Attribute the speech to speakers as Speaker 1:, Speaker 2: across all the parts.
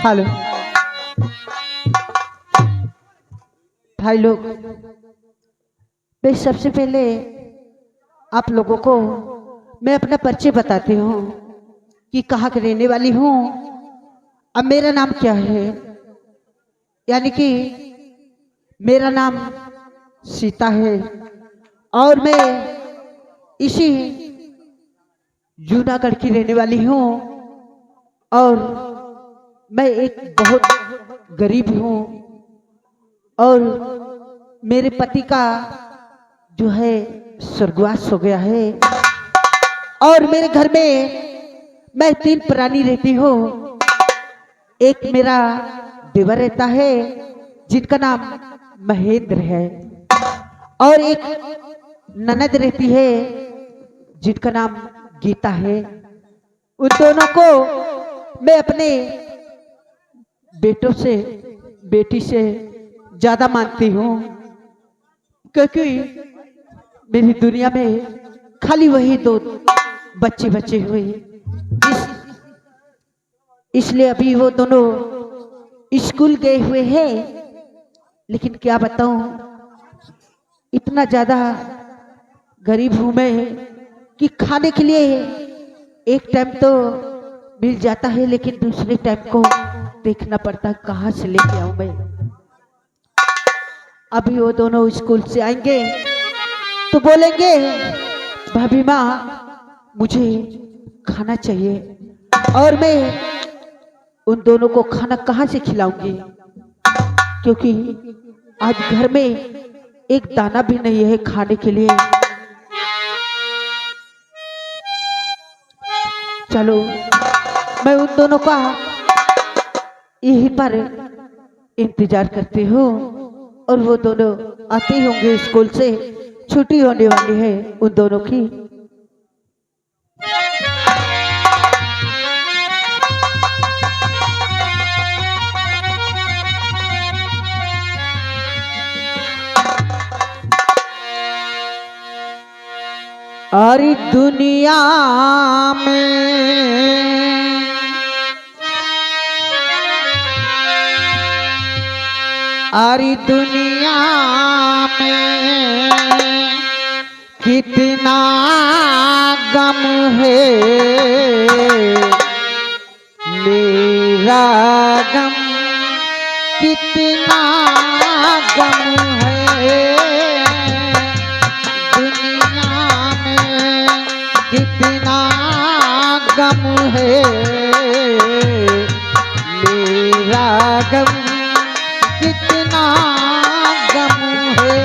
Speaker 1: Hello भाई लोग, मैं सबसे पहले आप लोगों को मैं अपना परिचय बताती हूँ कि कहाँ की रहने वाली हूँ। अब मेरा नाम क्या है, यानी कि मेरा नाम सीता है और मैं इसी जूनागढ़ की रहने वाली हूँ और मैं एक बहुत गरीब हूँ और मेरे पति का जो है स्वर्गवास हो गया है और मेरे घर में मैं 3 प्राणी रहती हूँ। एक मेरा देवर रहता है जिनका नाम महेंद्र है और एक ननद रहती है जिनका नाम गीता है। उन दोनों को मैं अपने बेटों से बेटी से ज्यादा मानती हूँ, क्योंकि मेरी दुनिया में खाली वही 2 बच्चे बचे हुए इसलिए अभी वो दोनों स्कूल गए हुए हैं। लेकिन क्या बताऊं, इतना ज्यादा गरीब हूं मैं कि खाने के लिए एक टाइम तो मिल जाता है लेकिन दूसरे टाइम को देखना पड़ता है कहाँ से लेके आऊं मैं। अभी वो दोनों स्कूल से आएंगे तो बोलेंगे भाभी माँ मुझे खाना चाहिए और मैं उन दोनों को खाना कहाँ से खिलाऊंगी, क्योंकि आज घर में एक दाना भी नहीं है खाने के लिए। चलो मैं उन दोनों का यहीं पर इंतजार करती हूँ और वो दोनों आते होंगे स्कूल से, छुट्टी होने वाली है उन दोनों की। और दुनिया में आरी दुनिया में कितना गम है, मेरा गम कितना गम है। दुनिया में कितना गम है, मेरा गम कितना गम है।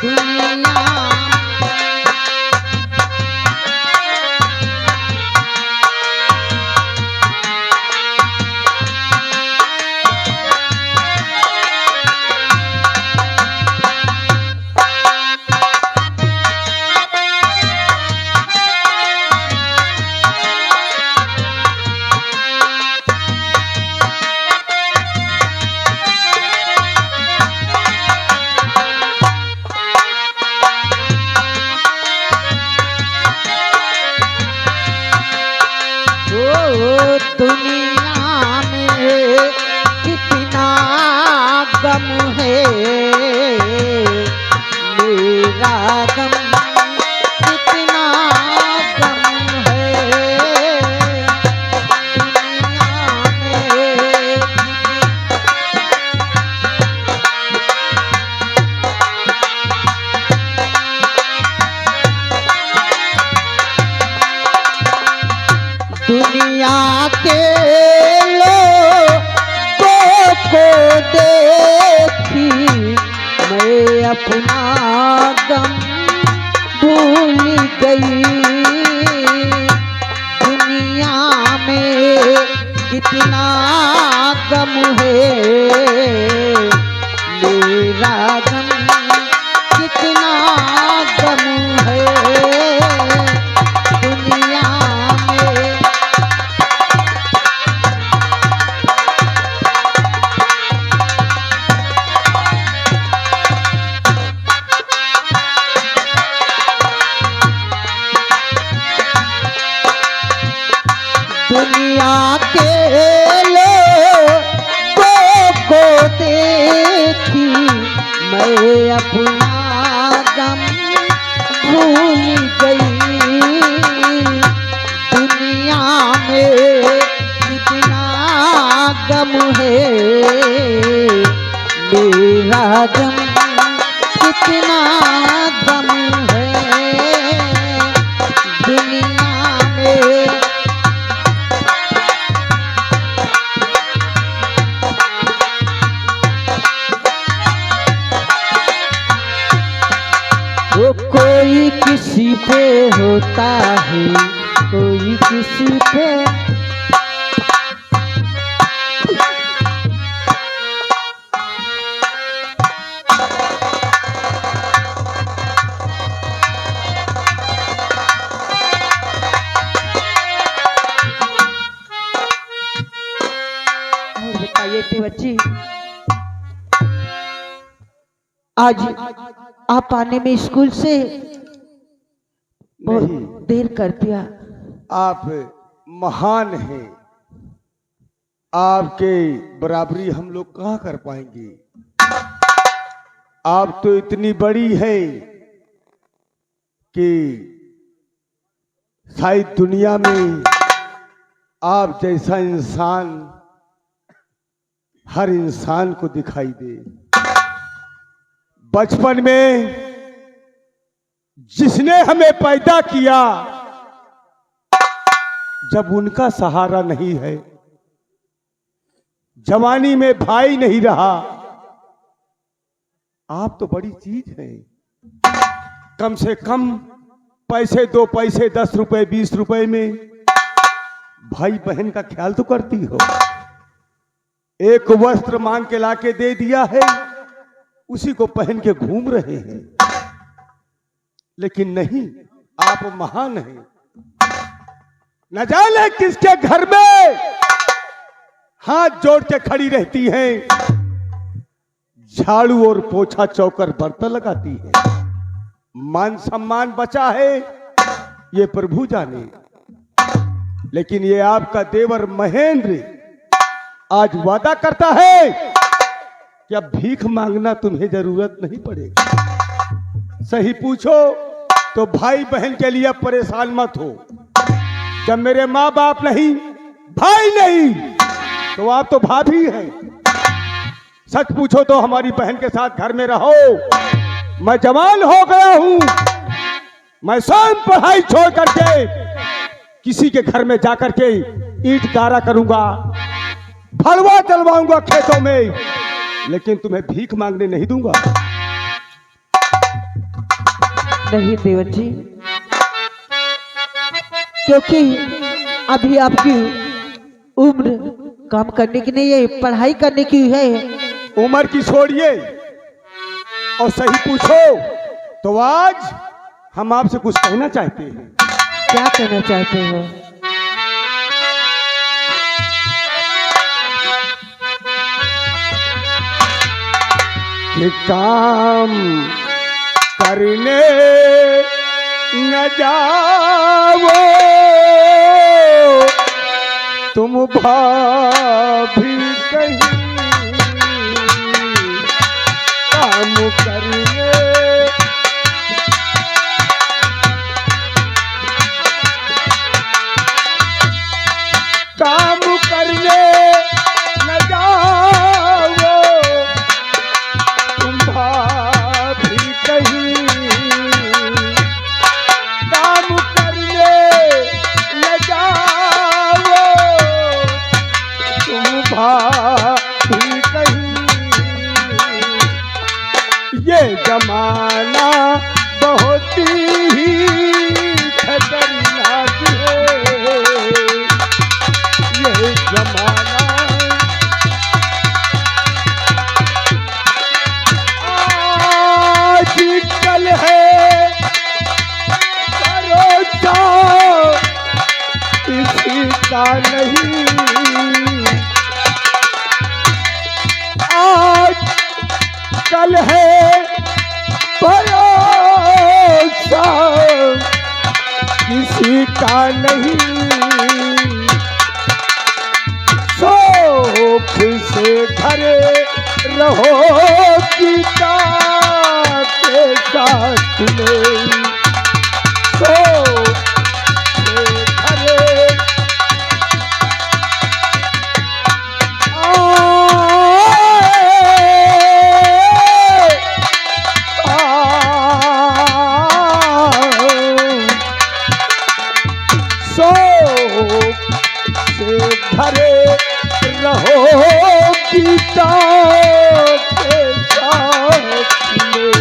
Speaker 1: दुनिया दुनिया में कितना गम है, मेरा गम कितना गम है। दुनिया के लोगों को देखी मैं अपना गम भूल गई। दुनिया में कितना गम है, मेरा गम कितना गम है। दुनिया के अपना गम भूल गई। दुनिया में कितना गम है, मेरा गम कितना गम है दुनिया में। वो कोई किसी पे होता है, कोई किसी पे। बताइए बच्ची, आज आप आने में स्कूल से बहुत देर कर दिया।
Speaker 2: आप महान हैं, आपके बराबरी हम लोग कहाँ कर पाएंगे। आप तो इतनी बड़ी है कि शायद दुनिया में आप जैसा इंसान हर इंसान को दिखाई दे। बचपन में जिसने हमें पैदा किया, जब उनका सहारा नहीं है, जवानी में भाई नहीं रहा, आप तो बड़ी चीज है। कम से कम पैसे, 2 पैसे, 10 रुपए, 20 रुपए में भाई बहन का ख्याल तो करती हो। एक वस्त्र मांग के लाके दे दिया है, उसी को पहन के घूम रहे हैं। लेकिन नहीं, आप महान हैं। न जाने किसके घर में हाथ जोड़ के खड़ी रहती हैं, झाड़ू और पोछा चौकर बर्तन लगाती है। मान सम्मान बचा है ये प्रभु जाने। लेकिन ये आपका देवर महेंद्र आज वादा करता है कि अब भीख मांगना तुम्हें जरूरत नहीं पड़ेगी। सही पूछो तो भाई बहन के लिए परेशान मत हो। जब मेरे माँ बाप नहीं, भाई नहीं, तो आप तो भाभी हैं। सच पूछो तो हमारी बहन के साथ घर में रहो। मैं जवान हो गया हूं, मैं स्वयं पढ़ाई छोड़ करके किसी के घर में जाकर के ईंट गारा करूंगा, फलवा चलवाऊंगा खेतों में, लेकिन तुम्हें भीख मांगने नहीं दूंगा।
Speaker 1: नहीं देवर जी, क्योंकि अभी आपकी उम्र काम करने की नहीं है, पढ़ाई करने की है।
Speaker 2: उम्र की छोड़िए और सही पूछो तो आज हम आपसे कुछ कहना चाहते हैं।
Speaker 1: क्या कहना चाहते हो?
Speaker 2: कि काम करने न जाओ तुम भाभी कहीं, काम करने काम करने न जाओ तुम भाभी कहीं, काम करने न जाओ तुम भाभी कहीं। ये जमाना बहुत ही खतरनाक है, ये जमाना आज कल है, भरोसा किसी का नहीं। आज कल है भरोसा किसी का नहीं। शौक से घरे रहो गीता
Speaker 1: खिले सो हरे
Speaker 2: सो से भरे रहो गीता के साथ में।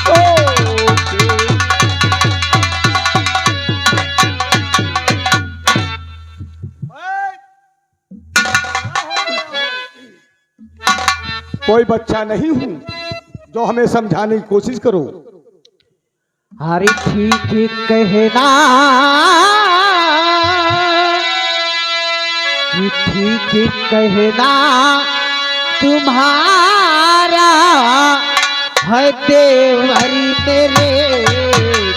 Speaker 2: सो के कोई बच्चा नहीं हूं जो हमें समझाने की कोशिश करो।
Speaker 1: अरे ठीक कहना कि ठीक कहना तुम्हारा है देवरी मेरे,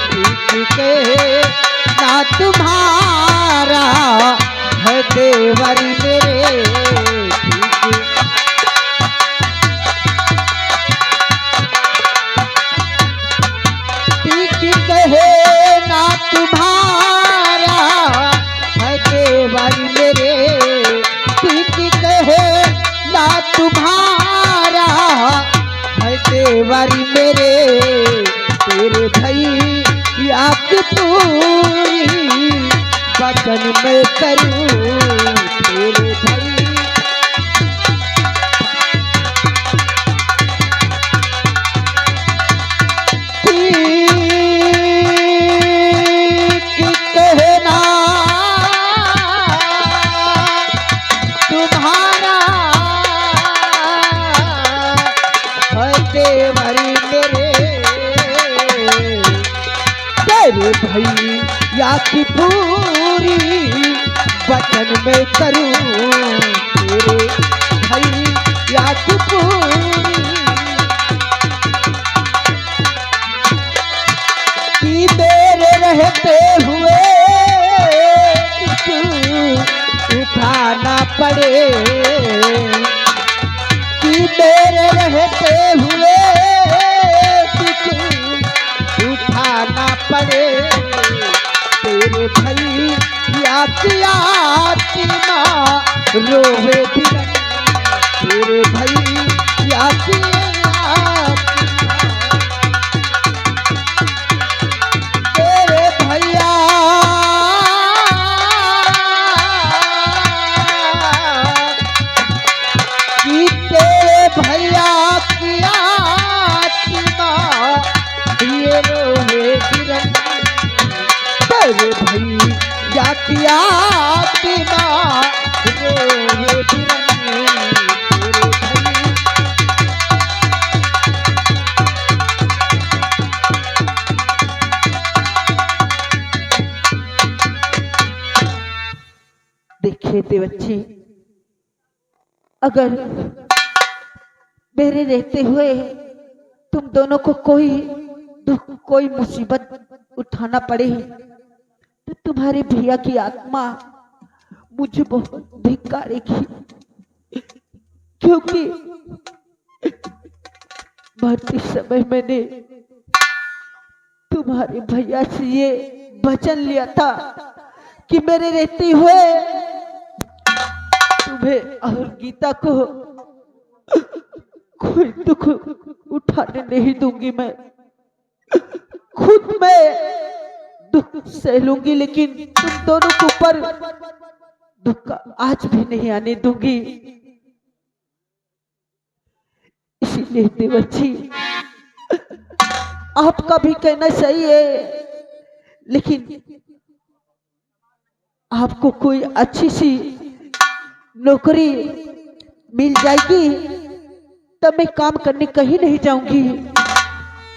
Speaker 1: ठीक कहना तुम्हारा है देवरी मेरे, ठीक कहना तुम्हारा है देवरी मेरे, ठीक कहना तुम्हारा है देवरी मेरे, तेरे भैया की पूरी वचन में करूं, तेरे भैया कहना तुम्हारा है देवरी मेरे, तेरे भैया की पूरी वचन में करूं, तेरे भैया की पूरी कि मेरे रहते हुए उठाना पड़े, कि मेरे रहते हुए उठाना पड़े, तेरे भैया की आत्मा रोवे दिन, तेरे भैया की भैया की आत्मा ये रोवे बिरन, तेरे भैया की आत्मा रोवे बिरन, तेरे भैया देखिए देवच्छी, अगर मेरे रहते हुए तुम दोनों को कोई दुख कोई मुसीबत उठाना पड़े तो तुम्हारे भैया की आत्मा मुझे बहुत धिक्कारेगी, क्योंकि मरते समय मैंने तुम्हारे भैया से ये वचन लिया था कि मेरे रहते हुए तुम्हें और गीता को कोई दुख उठाने नहीं दूंगी, मैं खुद मैं दुख सह लूंगी, लेकिन तुम दोनों के ऊपर दुख आज भी नहीं आने दूंगी। इसीलिए देवच्छी, आपका भी कहना सही है, लेकिन आपको कोई अच्छी सी नौकरी मिल जाएगी तब मैं काम करने कहीं नहीं जाऊंगी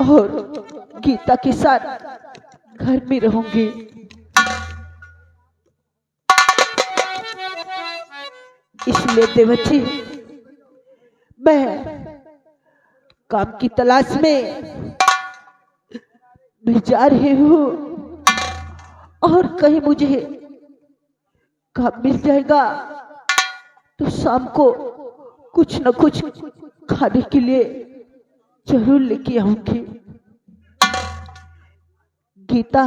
Speaker 1: और गीता के साथ घर में रहूंगी। इसलिए देवच्छी, मैं काम की तलाश में मैं जा रही हूँ और कहीं मुझे काम मिल जाएगा तो शाम को कुछ न कुछ खाने के लिए जरूर लेके आऊंगी। गीता,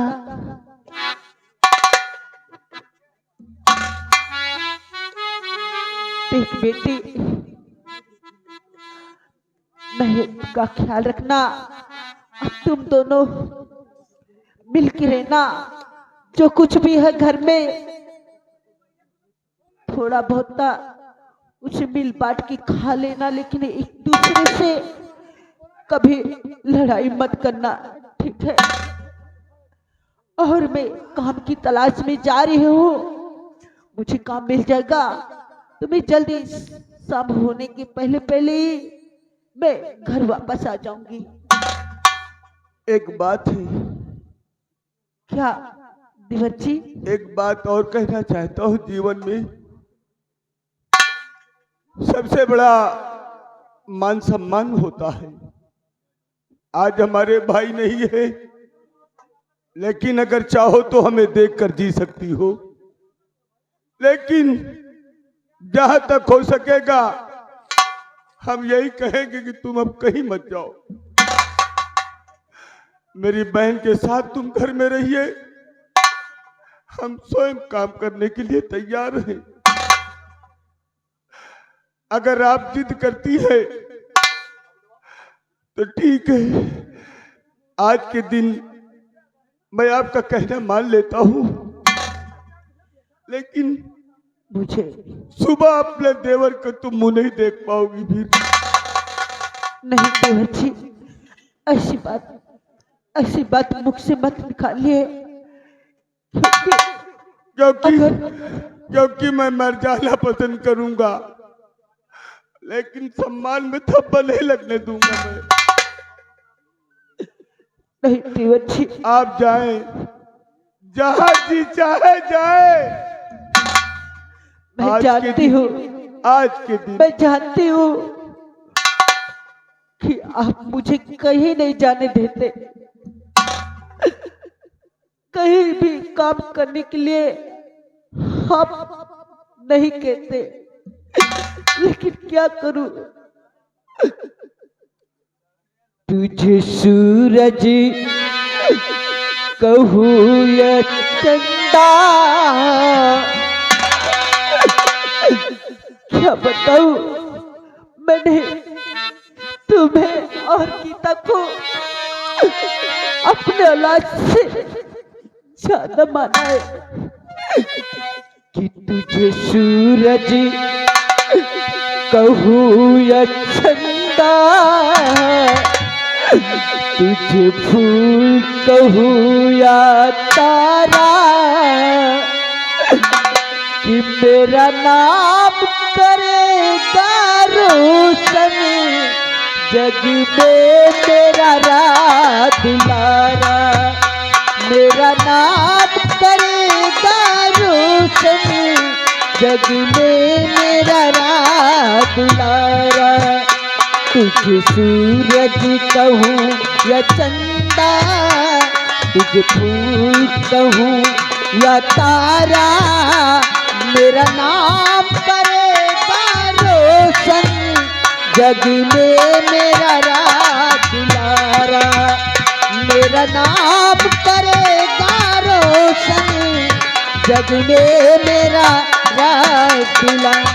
Speaker 1: देख बेटी, महक का ख्याल रखना। अब तुम दोनों मिलके रहना। जो कुछ भी है घर में थोड़ा बहुत उसे मिल बांट के खा लेना, लेकिन एक दूसरे से कभी लड़ाई मत करना, ठीक है? और मैं काम की तलाश में जा रही हूँ, मुझे काम मिल जाएगा तो मैं जल्दी शाम होने के पहले पहले ही मैं घर वापस आ जाऊंगी।
Speaker 2: एक बात है।
Speaker 1: क्या देवर जी?
Speaker 2: एक बात और कहना चाहता हूँ। जीवन में सबसे बड़ा मान सम्मान होता है। आज हमारे भाई नहीं है, लेकिन अगर चाहो तो हमें देखकर जी सकती हो। लेकिन जहां तक हो सकेगा हम यही कहेंगे कि तुम अब कहीं मत जाओ। मेरी बहन के साथ तुम घर में रहिए, हम स्वयं काम करने के लिए तैयार हैं। अगर आप जिद करती है तो ठीक है, आज के दिन मैं आपका कहना मान लेता हूं, लेकिन
Speaker 1: मुझे
Speaker 2: सुबह अपने देवर को तुम मुंह नहीं देख पाओगी फिर।
Speaker 1: नहीं देवर जी, ऐसी बात मुख से मत निकालिए,
Speaker 2: क्योंकि मैं मर जाना पसंद करूंगा, लेकिन सम्मान में थप्पा नहीं लगने दूंगा मैं।
Speaker 1: नहीं देवर जी,
Speaker 2: आप जाएं, जहां जी चाहे जाए।
Speaker 1: मैं जानती हूँ,
Speaker 2: आज के दिन
Speaker 1: मैं जानती हूँ कि आप मुझे कहीं नहीं जाने देते, कहीं भी काम करने के लिए आप नहीं कहते, लेकिन क्या करूं? तुझे सूरज कहूँ या चंदा, क्या बताऊं? मैंने तुम्हें और गीता को अपने औलाद से ज्यादा माना है कि तुझे सूरज कहूँ या चंदा, तुझे फूल कहूँ या तारा, कि मेरा नाम करेगा रोशन जग में मेरा रात दुलारा। मेरा नाम करेगा रोशन जग में मेरा रात दुलारा। तुझे सूरज कहूँ या चंदा, तुझे फूल कहूँ या तारा, मेरा नाम करेगा रोशन जग में मेरा रात दुलारा। मेरा नाम करेगा रोशन जग में मेरा रात दुलारा।